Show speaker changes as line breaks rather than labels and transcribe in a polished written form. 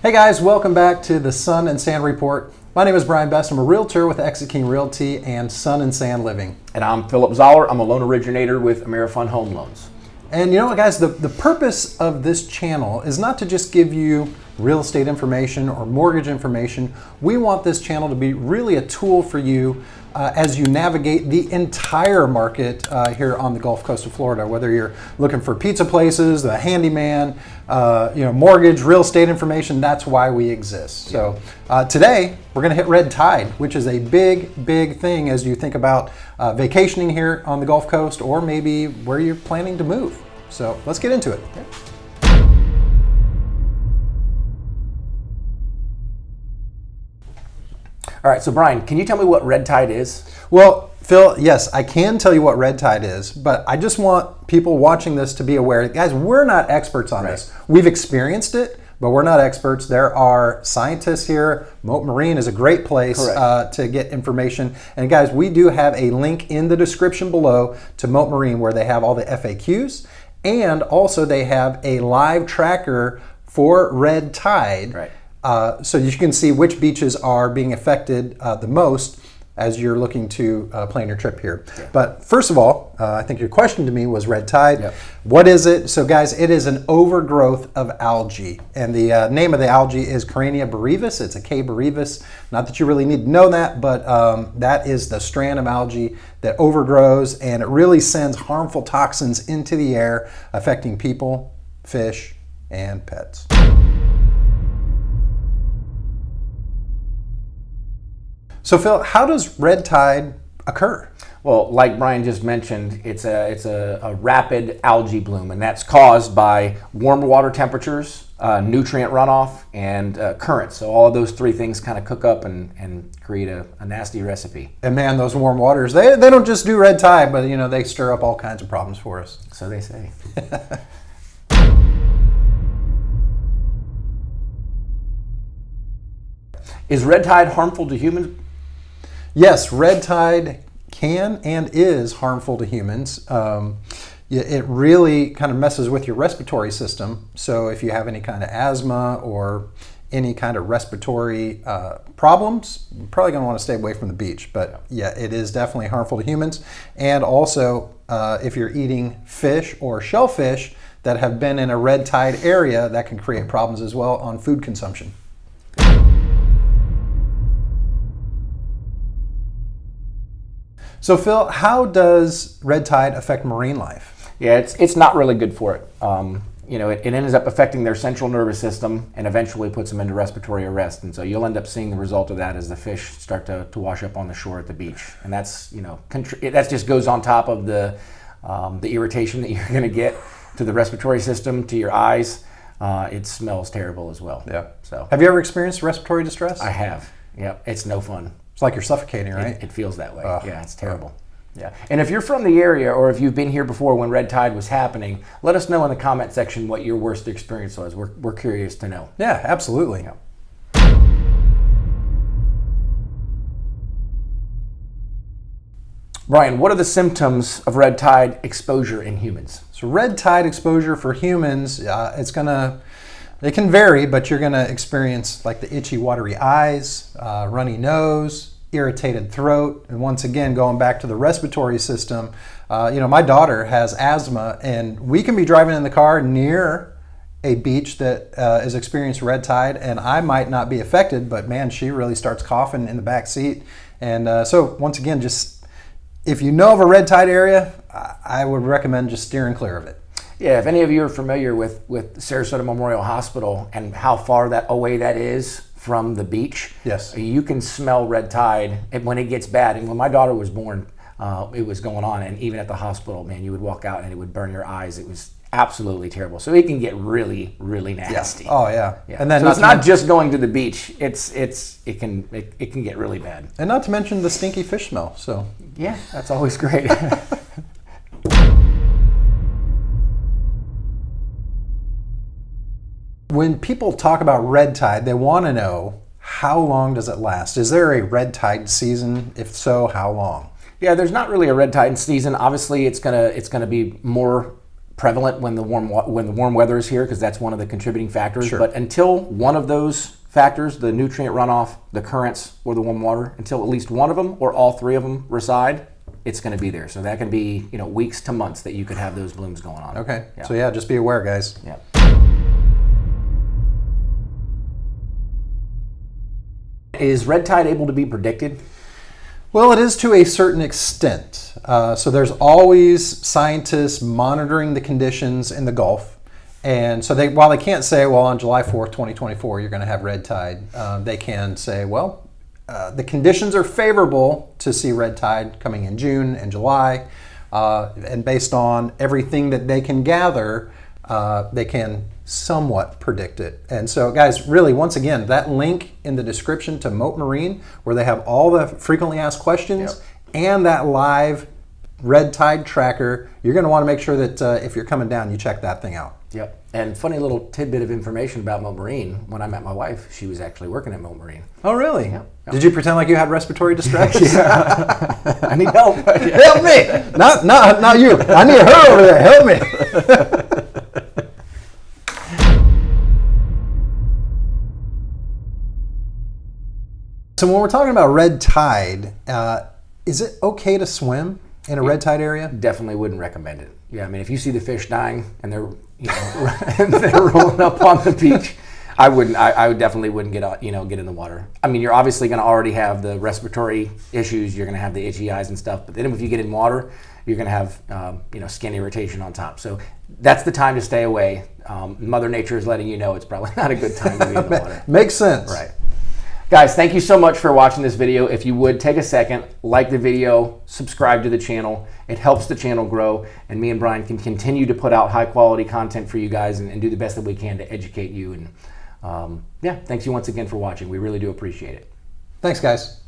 Hey guys, welcome back to the Sun and Sand Report. My name is Brian Best. I'm a realtor with Exit King Realty and Sun and Sand Living.
And I'm Philip Zoller. I'm a loan originator with AmeriFund Home Loans.
And you know what, guys, the purpose of this channel is not to just give you real estate information or mortgage information. We want this channel to be really a tool for you as you navigate the entire market here on the Gulf Coast of Florida, whether you're looking for pizza places, the handyman, mortgage, real estate information. That's why we exist. So today we're going to hit red tide, which is a big thing as you think about vacationing here on the Gulf Coast or maybe where you're planning to move. So let's get into it. Okay.
All right, so Brian, can you tell me what red tide is?
Well, Phil, yes, I can tell you what red tide is, but I just want people watching this to be aware. Guys, we're not experts on this. We've experienced it, but we're not experts. There are scientists here. Mote Marine is a great place to get information. And guys, we do have a link in the description below to Mote Marine where they have all the FAQs, and also they have a live tracker for red tide.
Right.
So you can see which beaches are being affected the most as you're looking to plan your trip here. Yeah. But first of all, I think your question to me was red tide. Yep. What is it? So guys, it is an overgrowth of algae. And the name of the algae is Carenia brevis. It's a K. brevis. Not that you really need to know that, but that is the strand of algae that overgrows, and it really sends harmful toxins into the air, affecting people, fish, and pets. So Phil, how does red tide occur?
Well, like Brian just mentioned, it's a rapid algae bloom, and that's caused by warmer water temperatures, nutrient runoff, and currents. So all of those three things kind of cook up and create a nasty recipe.
And man, those warm waters, they don't just do red tide, but they stir up all kinds of problems for us.
So they say. Is red tide harmful to humans?
Yes, red tide can and is harmful to humans. It really kind of messes with your respiratory system. So if you have any kind of asthma or any kind of respiratory problems, you're probably going to want to stay away from the beach. But yeah, it is definitely harmful to humans. And also, if you're eating fish or shellfish that have been in a red tide area, that can create problems as well on food consumption. So Phil, how does red tide affect marine life?
Yeah, it's not really good for it. It ends up affecting their central nervous system and eventually puts them into respiratory arrest. And so you'll end up seeing the result of that as the fish start to wash up on the shore at the beach. And that's, that just goes on top of the irritation that you're going to get to the respiratory system, to your eyes. It smells terrible as well.
Yeah.
So
have you ever experienced respiratory distress?
I have. Yeah, it's no fun.
It's like you're suffocating, right?
It feels that way. Yeah, it's terrible. Yeah, and if you're from the area or if you've been here before when red tide was happening, let us know in the comment section what your worst experience was. We're curious to know.
Yeah, absolutely. Yeah.
Brian, what are the symptoms of red tide exposure in humans?
So red tide exposure for humans, it can vary, but you're going to experience like the itchy, watery eyes, runny nose, irritated throat, and once again, going back to the respiratory system, my daughter has asthma, and we can be driving in the car near a beach that is experiencing red tide, and I might not be affected, but man, she really starts coughing in the back seat. And so once again, just if you know of a red tide area, I would recommend just steering clear of it.
Yeah, if any of you are familiar with Sarasota Memorial Hospital and how far away that is from the beach,
yes,
you can smell red tide when it gets bad. And when my daughter was born, it was going on. And even at the hospital, man, you would walk out and it would burn your eyes. It was absolutely terrible. So it can get really, really nasty.
Yeah. Oh yeah.
Yeah.
And then
so it's not just going to the beach. It can get really bad.
And not to mention the stinky fish smell. So
yeah, that's always great.
When people talk about red tide, they want to know, how long does it last? Is there a red tide season? If so, how long?
Yeah, there's not really a red tide season. Obviously, it's gonna be more prevalent when the warm weather is here, because that's one of the contributing factors.
Sure.
But until one of those factors, the nutrient runoff, the currents, or the warm water, until at least one of them or all three of them reside, it's going to be there. So that can be, you know, weeks to months that you could have those blooms going on.
Okay.
Yeah.
So yeah, just be aware, guys.
Yeah. Is red tide able to be predicted?
Well, it is to a certain extent. So there's always scientists monitoring the conditions in the Gulf. And so while they can't say, well, on July 4th, 2024, you're going to have red tide, they can say, well, the conditions are favorable to see red tide coming in June and July. And based on everything that they can gather, they can somewhat predict it. And so, guys, really, once again, that link in the description to Mote Marine, where they have all the frequently asked questions and that live red tide tracker, you're going to want to make sure that if you're coming down, you check that thing out.
Yep. And funny little tidbit of information about Mote Marine, when I met my wife, she was actually working at Mote Marine.
Oh, really?
Yep.
Did you pretend like you had respiratory distress?
I need help.
Help me! Not you. I need her over there. Help me. So when we're talking about red tide, is it okay to swim in a red tide area?
Definitely wouldn't recommend it. Yeah, I mean, if you see the fish dying and they're, you know, and they're rolling up on the beach, I definitely wouldn't get out, get in the water. I mean, you're obviously going to already have the respiratory issues. You're going to have the itchy eyes and stuff. But then if you get in water, you're going to have, skin irritation on top. So that's the time to stay away. Mother Nature is letting you know it's probably not a good time to be in the water.
Makes sense.
Right. Guys, thank you so much for watching this video. If you would, take a second, like the video, subscribe to the channel. It helps the channel grow, and me and Brian can continue to put out high quality content for you guys and do the best that we can to educate you. And thanks you once again for watching. We really do appreciate it.
Thanks, guys.